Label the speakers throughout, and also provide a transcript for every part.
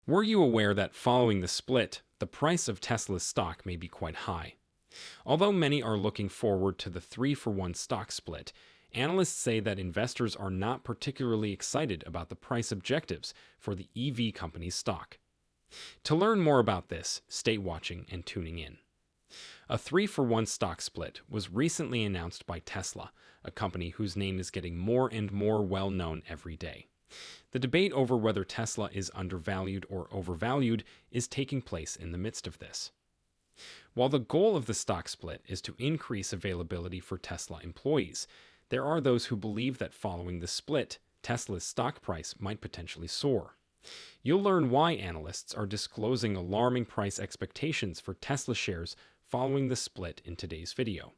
Speaker 1: Were you aware that following the split, the price of Tesla's stock may be quite high? Although many are looking forward to the 3-for-1 stock split, analysts say that investors are not particularly excited about the price objectives for the EV company's stock. To learn more about this, stay watching and tuning in. A 3-for-1 stock split was recently announced by Tesla, a company whose name is getting more and more well known every day. The debate over whether Tesla is undervalued or overvalued is taking place in the midst of this. While the goal of the stock split is to increase availability for Tesla employees, there are those who believe that following the split, Tesla's stock price might potentially soar. You'll learn why analysts are disclosing alarming price expectations for Tesla shares following the split in today's video.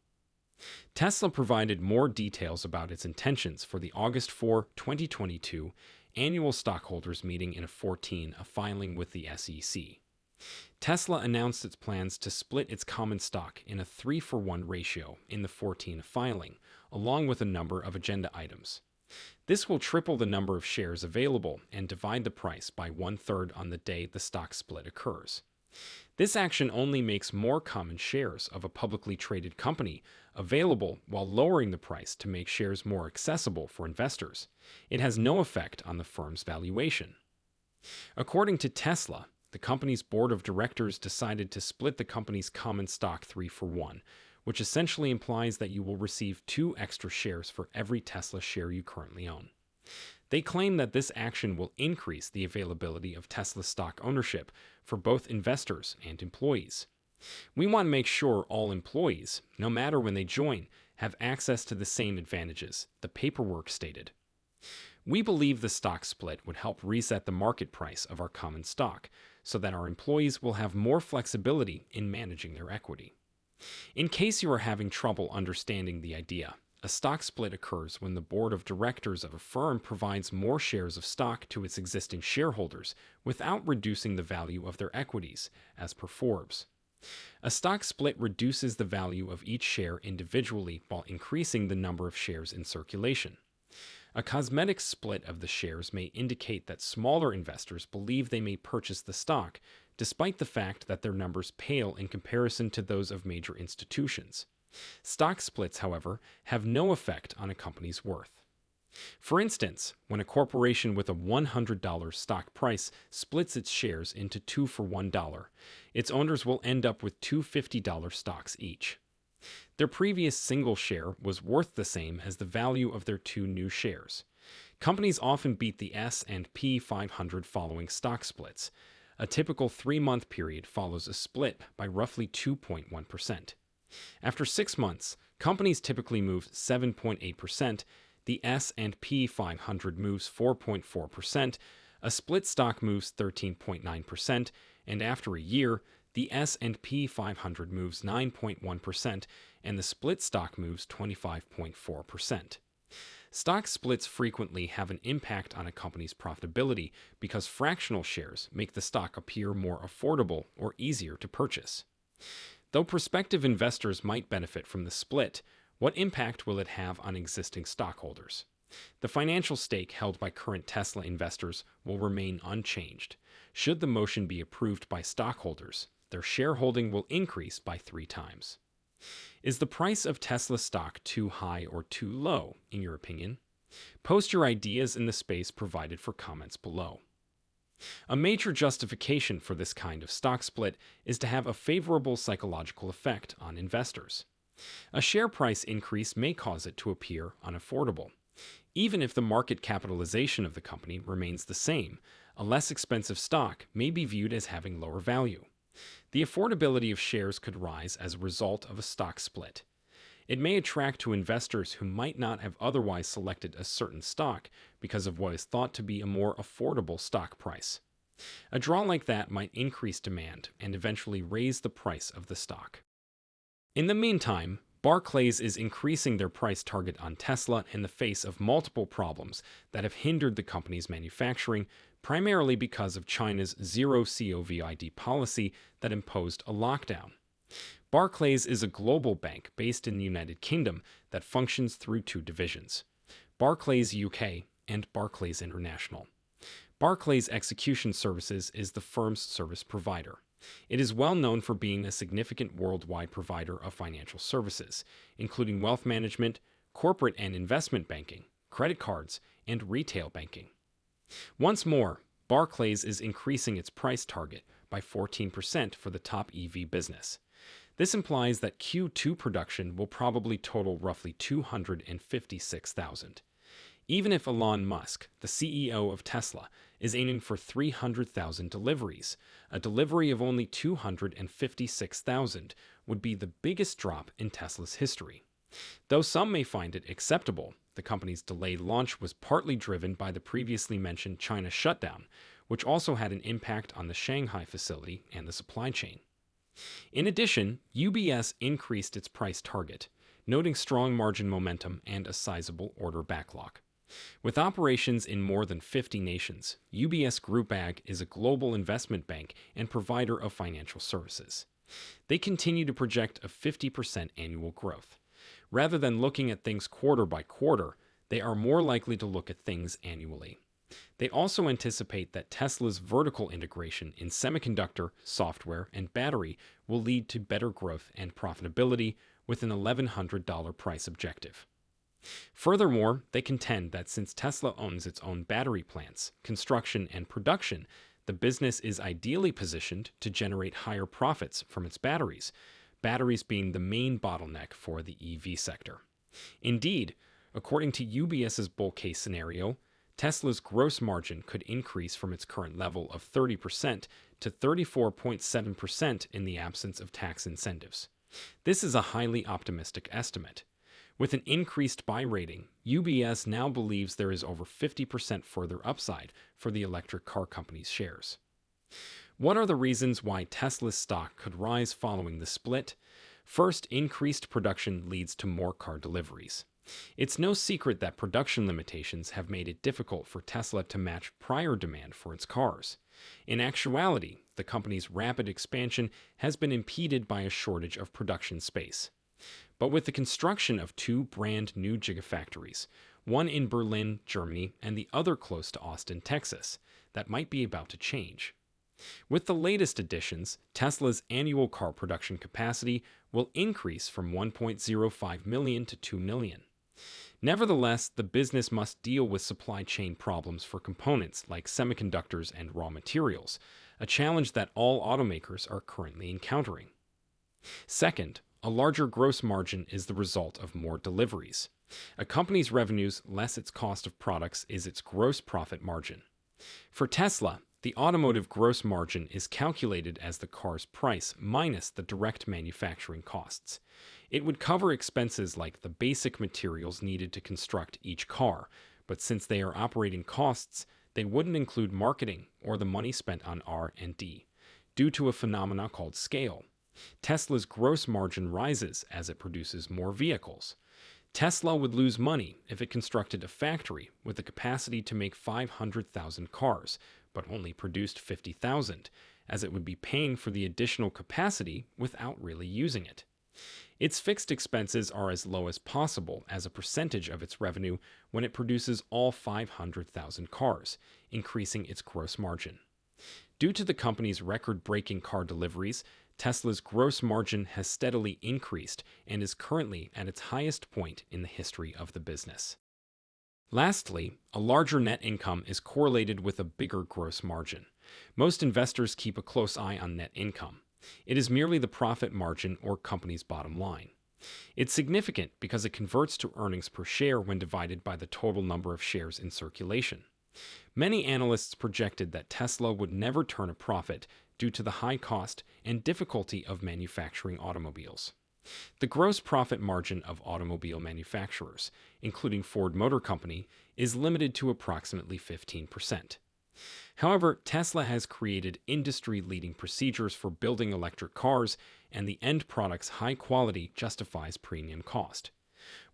Speaker 1: Tesla provided more details about its intentions for the August 4, 2022 annual stockholders meeting in a filing with the SEC. Tesla announced its plans to split its common stock in a 3-for-1 ratio in the 14 filing, along with a number of agenda items. This will triple the number of shares available and divide the price by 1/3 on the day the stock split occurs. This action only makes more common shares of a publicly traded company available while lowering the price to make shares more accessible for investors. It has no effect on the firm's valuation. According to Tesla, the company's board of directors decided to split the company's common stock 3-for-1, which essentially implies that you will receive 2 extra shares for every Tesla share you currently own. They claim that this action will increase the availability of Tesla stock ownership for both investors and employees. We want to make sure all employees, no matter when they join, have access to the same advantages, the paperwork stated. We believe the stock split would help reset the market price of our common stock so that our employees will have more flexibility in managing their equity. In case you are having trouble understanding the idea, a stock split occurs when the board of directors of a firm provides more shares of stock to its existing shareholders without reducing the value of their equities, as per Forbes. A stock split reduces the value of each share individually while increasing the number of shares in circulation. A cosmetic split of the shares may indicate that smaller investors believe they may purchase the stock, despite the fact that their numbers pale in comparison to those of major institutions. Stock splits, however, have no effect on a company's worth. For instance, when a corporation with a $100 stock price splits its shares into 2 for $1, its owners will end up with 2 $50 stocks each. Their previous single share was worth the same as the value of their 2 new shares. Companies often beat the S&P 500 following stock splits. A typical 3-month period follows a split by roughly 2.1%. After 6 months, companies typically move 7.8%, the S&P 500 moves 4.4%, a split stock moves 13.9%, and after a year, the S&P 500 moves 9.1%, and the split stock moves 25.4%. Stock splits frequently have an impact on a company's profitability because fractional shares make the stock appear more affordable or easier to purchase. Though prospective investors might benefit from the split, what impact will it have on existing stockholders? The financial stake held by current Tesla investors will remain unchanged. Should the motion be approved by stockholders, their shareholding will increase by 3 times. Is the price of Tesla stock too high or too low, in your opinion? Post your ideas in the space provided for comments below. A major justification for this kind of stock split is to have a favorable psychological effect on investors. A share price increase may cause it to appear unaffordable. Even if the market capitalization of the company remains the same, a less expensive stock may be viewed as having lower value. The affordability of shares could rise as a result of a stock split. It may attract to investors who might not have otherwise selected a certain stock because of what is thought to be a more affordable stock price. A draw like that might increase demand and eventually raise the price of the stock. In the meantime, Barclays is increasing their price target on Tesla in the face of multiple problems that have hindered the company's manufacturing, primarily because of China's zero COVID policy that imposed a lockdown. Barclays is a global bank based in the United Kingdom that functions through 2 divisions, Barclays UK and Barclays International. Barclays Execution Services is the firm's service provider. It is well known for being a significant worldwide provider of financial services, including wealth management, corporate and investment banking, credit cards, and retail banking. Once more, Barclays is increasing its price target by 14% for the top EV business. This implies that Q2 production will probably total roughly 256,000. Even if Elon Musk, the CEO of Tesla, is aiming for 300,000 deliveries, a delivery of only 256,000 would be the biggest drop in Tesla's history. Though some may find it acceptable, the company's delayed launch was partly driven by the previously mentioned China shutdown, which also had an impact on the Shanghai facility and the supply chain. In addition, UBS increased its price target, noting strong margin momentum and a sizable order backlog. With operations in more than 50 nations, UBS Group AG is a global investment bank and provider of financial services. They continue to project a 50% annual growth. Rather than looking at things quarter by quarter, they are more likely to look at things annually. They also anticipate that Tesla's vertical integration in semiconductor, software, and battery will lead to better growth and profitability with an $1,100 price objective. Furthermore, they contend that since Tesla owns its own battery plants, construction, and production, the business is ideally positioned to generate higher profits from its batteries being the main bottleneck for the EV sector. Indeed, according to UBS's bull case scenario, Tesla's gross margin could increase from its current level of 30% to 34.7% in the absence of tax incentives. This is a highly optimistic estimate. With an increased buy rating, UBS now believes there is over 50% further upside for the electric car company's shares. What are the reasons why Tesla's stock could rise following the split? First, increased production leads to more car deliveries. It's no secret that production limitations have made it difficult for Tesla to match prior demand for its cars. In actuality, the company's rapid expansion has been impeded by a shortage of production space. But with the construction of two brand new gigafactories, one in Berlin, Germany, and the other close to Austin, Texas, that might be about to change. With the latest additions, Tesla's annual car production capacity will increase from 1.05 million to 2 million. Nevertheless, the business must deal with supply chain problems for components like semiconductors and raw materials, a challenge that all automakers are currently encountering. Second, a larger gross margin is the result of more deliveries. A company's revenues less its cost of products is its gross profit margin. For Tesla, the automotive gross margin is calculated as the car's price minus the direct manufacturing costs. It would cover expenses like the basic materials needed to construct each car, but since they are operating costs, they wouldn't include marketing or the money spent on R&D, due to a phenomena called scale. Tesla's gross margin rises as it produces more vehicles. Tesla would lose money if it constructed a factory with the capacity to make 500,000 cars, but only produced 50,000, as it would be paying for the additional capacity without really using it. Its fixed expenses are as low as possible as a percentage of its revenue when it produces all 500,000 cars, increasing its gross margin. Due to the company's record-breaking car deliveries, Tesla's gross margin has steadily increased and is currently at its highest point in the history of the business. Lastly, a larger net income is correlated with a bigger gross margin. Most investors keep a close eye on net income. It is merely the profit margin or company's bottom line. It's significant because it converts to earnings per share when divided by the total number of shares in circulation. Many analysts projected that Tesla would never turn a profit due to the high cost and difficulty of manufacturing automobiles. The gross profit margin of automobile manufacturers, including Ford Motor Company, is limited to approximately 15%. However, Tesla has created industry-leading procedures for building electric cars, and the end product's high quality justifies premium cost.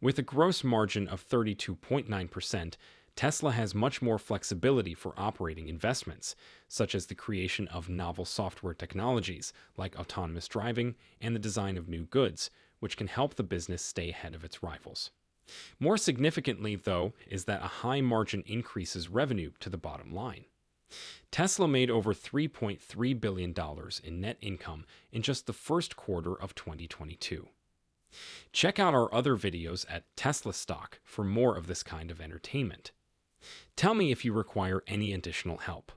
Speaker 1: With a gross margin of 32.9%, Tesla has much more flexibility for operating investments, such as the creation of novel software technologies like autonomous driving and the design of new goods, which can help the business stay ahead of its rivals. More significantly, though, is that a high margin increases revenue to the bottom line. Tesla made over $3.3 billion in net income in just the first quarter of 2022. Check out our other videos at Tesla Stock for more of this kind of entertainment. Tell me if you require any additional help.